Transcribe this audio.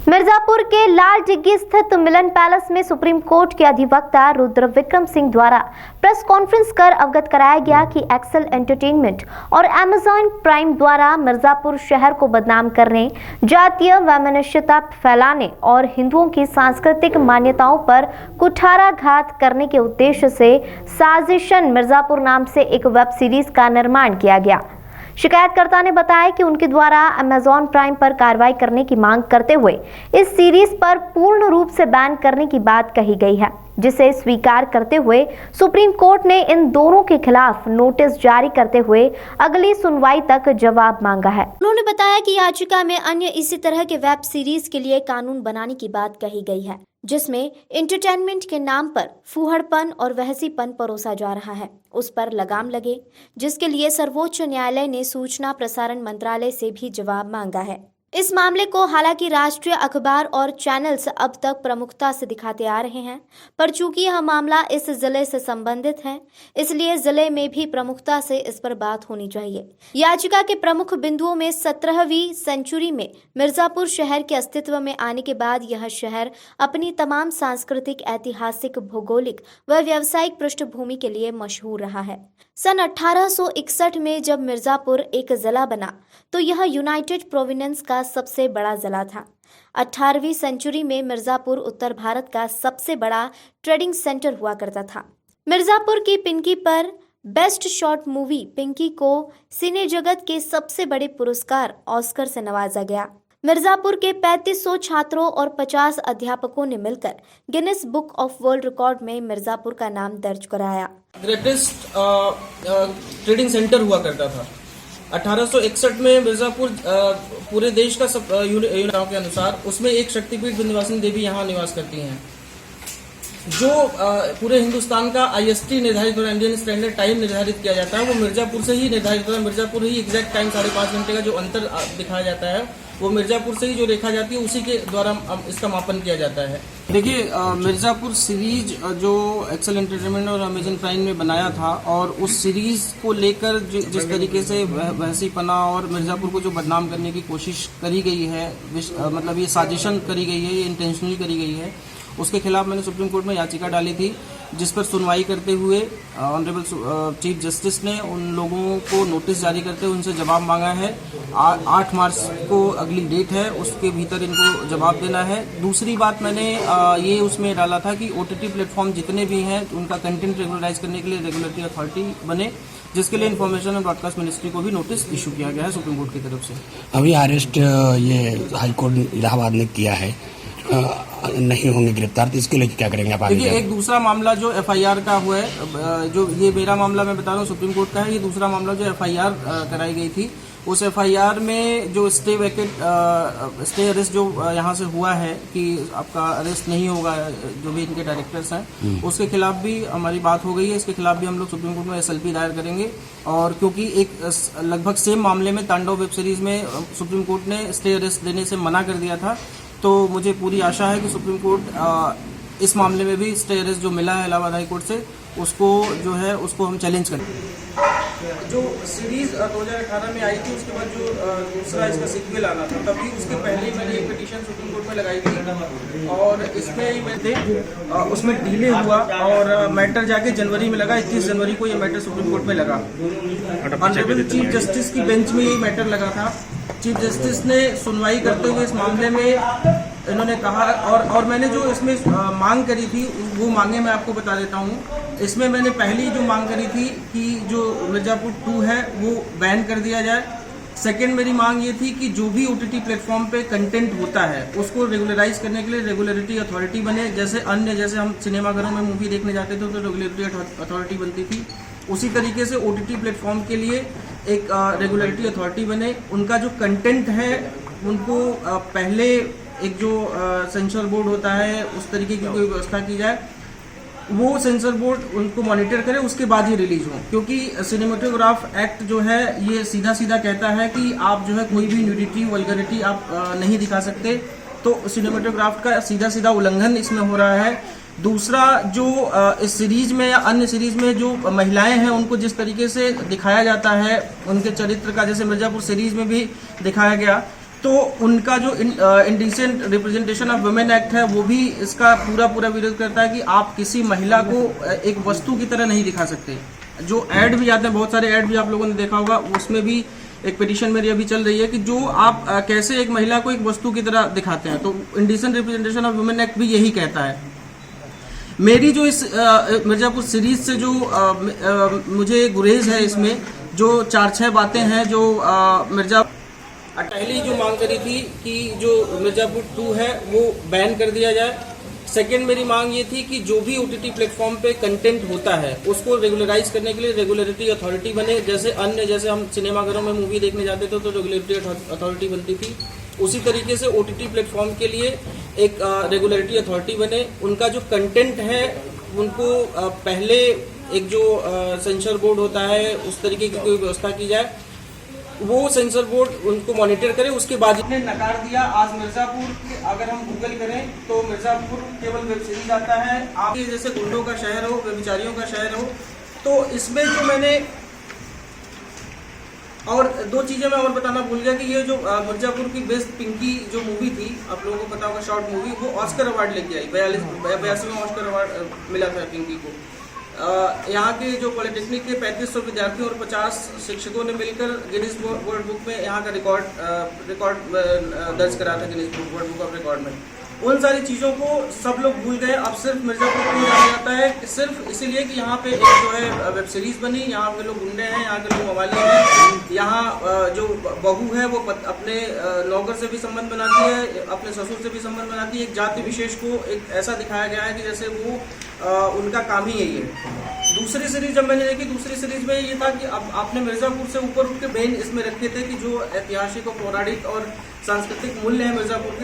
मिर्जापुर के लाल डिग्गी स्थित मिलन पैलेस में सुप्रीम कोर्ट के अधिवक्ता रुद्र विक्रम सिंह द्वारा प्रेस कॉन्फ्रेंस कर अवगत कराया गया कि एक्सेल एंटरटेनमेंट और अमेजॉन प्राइम द्वारा मिर्जापुर शहर को बदनाम करने, जातीय वैमनस्यता फैलाने और हिंदुओं की सांस्कृतिक मान्यताओं पर कुठाराघात करने के उद्देश्य से साजिशन मिर्जापुर नाम से एक वेब सीरीज का निर्माण किया गया। शिकायतकर्ता ने बताया कि उनके द्वारा अमेजॉन प्राइम पर कार्रवाई करने की मांग करते हुए इस सीरीज पर पूर्ण रूप से बैन करने की बात कही गई है, जिसे स्वीकार करते हुए सुप्रीम कोर्ट ने इन दोनों के खिलाफ नोटिस जारी करते हुए अगली सुनवाई तक जवाब मांगा है। उन्होंने बताया कि याचिका में अन्य इसी तरह के वेब सीरीज के लिए कानून बनाने की बात कही गई है, जिसमें एंटरटेनमेंट के नाम पर फूहड़पन और वहसीपन परोसा जा रहा है, उस पर लगाम लगे, जिसके लिए सर्वोच्च न्यायालय ने सूचना प्रसारण मंत्रालय से भी जवाब मांगा है। इस मामले को हालांकि राष्ट्रीय अखबार और चैनल्स अब तक प्रमुखता से दिखाते आ रहे हैं, पर चूंकि यह मामला इस जिले से संबंधित है, इसलिए जिले में भी प्रमुखता से इस पर बात होनी चाहिए। याचिका के प्रमुख बिंदुओं में 17वीं सेंचुरी में मिर्जापुर शहर के अस्तित्व में आने के बाद यह शहर अपनी तमाम सांस्कृतिक, ऐतिहासिक, भौगोलिक व व्यावसायिक पृष्ठभूमि के लिए मशहूर रहा है। सन 1861 में जब मिर्जापुर एक जिला बना तो यह यूनाइटेड प्रोविंस का सबसे बड़ा जिला था। 18वीं सेंचुरी में मिर्जापुर उत्तर भारत का सबसे बड़ा ट्रेडिंग सेंटर हुआ करता था। मिर्जापुर की पिंकी पर बेस्ट शॉर्ट मूवी पिंकी को सिने जगत के सबसे बड़े पुरस्कार ऑस्कर से नवाजा गया। मिर्जापुर के 3500 छात्रों और 50 अध्यापकों ने मिलकर Guinness book of world record में मिर्जापुर का नाम दर्ज कराया। ग्रेटेस्ट ट्रेडिंग सेंटर हुआ करता था। 1861 में मिर्जापुर पूरे देश का यूनियन के अनुसार उसमें एक शक्तिपीठ विंध्यवासिनी देवी यहाँ निवास करती हैं। जो पूरे हिंदुस्तान का IST निर्धारित हो रहा है, इंडियन स्टैंडर्ड टाइम निर्धारित किया जाता है, वो मिर्जापुर से ही निर्धारित होता है। मिर्जापुर ही एग्जैक्ट टाइम 5.5 घंटे का जो अंतर दिखाया जाता है, वो मिर्जापुर से ही जो रेखा जाती है उसी के द्वारा इसका मापन किया जाता है। देखिए, मिर्जापुर सीरीज जो एक्सेल एंटरटेनमेंट और अमेजन प्राइम ने बनाया था, और उस सीरीज को लेकर जिस तरीके से वहसीपना और मिर्जापुर को जो बदनाम करने की कोशिश करी गई है, मतलब ये साजिशन करी गई है, ये इंटेंशनली करी गई है, उसके खिलाफ मैंने सुप्रीम कोर्ट में याचिका डाली थी, जिस पर सुनवाई करते हुए ऑनरेबल चीफ जस्टिस ने उन लोगों को नोटिस जारी करते हुए उनसे जवाब मांगा है। 8 मार्च को अगली डेट है, उसके भीतर इनको जवाब देना है। दूसरी बात मैंने ये उसमें डाला था कि OTT प्लेटफॉर्म जितने भी हैं उनका कंटेंट रेगुलराइज करने के लिए रेगुलेटरी अथॉरिटी बने, जिसके लिए इन्फॉर्मेशन एंड ब्रॉडकास्ट मिनिस्ट्री को भी नोटिस इशू किया गया है सुप्रीम कोर्ट की तरफ से। अभी अरेस्ट ये हाईकोर्ट इलाहाबाद ने किया है, नहीं होंगे गिरफ्तार, तो इसके लिए क्या करेंगे आप? देखिए, एक दूसरा मामला जो FIR का हुआ है, जो ये मेरा मामला मैं बता रहा हूँ सुप्रीम कोर्ट का है, ये दूसरा मामला जो FIR कराई गई थी, उस FIR में जो स्टे अरेस्ट जो यहाँ से हुआ है कि आपका अरेस्ट नहीं होगा, जो भी इनके डायरेक्टर्स हैं, उसके खिलाफ भी हमारी बात हो गई है। इसके खिलाफ भी हम लोग सुप्रीम कोर्ट में SLP दायर करेंगे, और क्योंकि एक लगभग सेम मामले में तांडव वेब सीरीज में सुप्रीम कोर्ट ने स्टे अरेस्ट देने से मना कर दिया था, तो मुझे पूरी आशा है कि सुप्रीम कोर्ट इस मामले में भी स्टे अरेस्ट जो मिला है इलाहाबाद हाई कोर्ट से, उसको जो है उसको हम चैलेंज करेंगे। जो सीरीज 2018 में आई थी, उसके बाद जो दूसरा इसका सीक्वल आना था, तभी उसके पहले मैंने एक पिटीशन सुप्रीम कोर्ट में लगाई थी, और इसमें मैं थे उसमें डिले हुआ और मैटर जाके जनवरी में लगा। 21 जनवरी को ये मैटर सुप्रीम कोर्ट में लगा। ऑनरेबल चीफ जस्टिस की बेंच में ये मैटर लगा था। चीफ जस्टिस ने सुनवाई करते हुए इस मामले में इन्होंने कहा, और मैंने जो इसमें मांग करी थी वो मांगे मैं आपको बता देता हूँ। इसमें मैंने पहली जो मांग करी थी कि जो मिर्जापुर 2 है वो बैन कर दिया जाए। सेकंड मेरी मांग ये थी कि जो भी OTT प्लेटफॉर्म पे कंटेंट होता है उसको रेगुलराइज करने के लिए रेगुलेटरी अथॉरिटी बने। जैसे हम सिनेमाघरों में मूवी देखने जाते थे तो रेगुलेटरी अथॉरिटी बनती थी, उसी तरीके से OTT प्लेटफॉर्म के लिए एक रेगुलेटरी अथॉरिटी बने। उनका जो कंटेंट है उनको पहले एक जो सेंसर बोर्ड होता है उस तरीके की कोई व्यवस्था की जाए, वो सेंसर बोर्ड उनको मॉनिटर करे, उसके बाद ही रिलीज हो। क्योंकि सिनेमेटोग्राफ एक्ट जो है ये सीधा सीधा कहता है कि आप जो है कोई भी न्यूडिटी, वल्गरिटी आप नहीं दिखा सकते, तो सिनेमेटोग्राफ का सीधा सीधा उल्लंघन इसमें हो रहा है। दूसरा, जो इस सीरीज में या अन्य सीरीज में जो महिलाएं हैं उनको जिस तरीके से दिखाया जाता है, उनके चरित्र का, जैसे मिर्जापुर सीरीज में भी दिखाया गया, तो उनका जो indecent representation of women act है वो भी इसका पूरा विरोध करता है कि आप किसी महिला को एक वस्तु की तरह नहीं दिखा सकते। जो ऐड भी आते हैं, बहुत सारे ऐड भी आप लोगों ने देखा होगा, उसमें भी एक पिटीशन मेरी अभी चल रही है कि जो आप कैसे एक महिला को एक वस्तु की तरह दिखाते हैं। तो indecent representation of women act भी यही कहता है। मेरी जो इस मिर्जापुर सीरीज से जो मुझे गुरेज है, इसमें जो 4-6 बातें हैं जो पहली जो मांग करी थी कि जो मिर्जापुर 2 है वो बैन कर दिया जाए। सेकेंड मेरी मांग ये थी कि जो भी OTT प्लेटफॉर्म पे कंटेंट होता है उसको रेगुलराइज करने के लिए रेगुलेटरी अथॉरिटी बने। जैसे हम सिनेमाघरों में मूवी देखने जाते थे तो रेगुलेटरी अथॉरिटी बनती थी, उसी तरीके से OTT प्लेटफॉर्म के लिए एक रेगुलेटरी अथॉरिटी बने। उनका जो कंटेंट है उनको पहले एक जो सेंसर बोर्ड होता है उस तरीके की कोई व्यवस्था की जाए, वो सेंसर बोर्ड उनको मॉनिटर करे। उसके बाद ने नकार दिया। आज मिर्जापुर अगर हम गूगल करें तो मिर्जापुर केवल वेब सीरीज आता है। आप जैसे गुंडों का शहर हो, व्यभिचारियों का शहर हो, तो इसमें जो मैंने और 2 चीजें मैं और बताना भूल गया कि ये जो मिर्जापुर की बेस्ट पिंकी जो मूवी थी, आप लोगों को पता होगा, शॉर्ट मूवी, वो ऑस्कर अवार्ड लेके आई। 82वां ऑस्कर अवार्ड मिला था पिंकी को। यहाँ के जो पॉलिटेक्निक के 3500 विद्यार्थियों और 50 शिक्षकों ने मिलकर गिनीज वर्ल्ड बुक में यहाँ का रिकॉर्ड दर्ज करा था, Guinness world book of record में। उन सारी चीज़ों को सब लोग भूल गए। अब सिर्फ मिर्जापुर क्यों जाना जाता है? सिर्फ इसीलिए कि यहाँ पे एक जो है वेब सीरीज बनी, यहाँ के लोग गुंडे हैं, यहाँ के लोग मवाली हैं, यहाँ जो बहू है वो अपने नौकर से भी संबंध बनाती है, अपने ससुर से भी संबंध बनाती है। एक जाति विशेष को एक ऐसा दिखाया गया है कि जैसे वो उनका काम ही यही है। दूसरी सीरीज जब मैंने देखी, दूसरी सीरीज में ये था कि अब आपने मिर्जापुर से ऊपर उठ के मेन इसमें रखे थे कि जो ऐतिहासिक और पौराणिक और सांस्कृतिक मूल्य है मिर्जापुर के,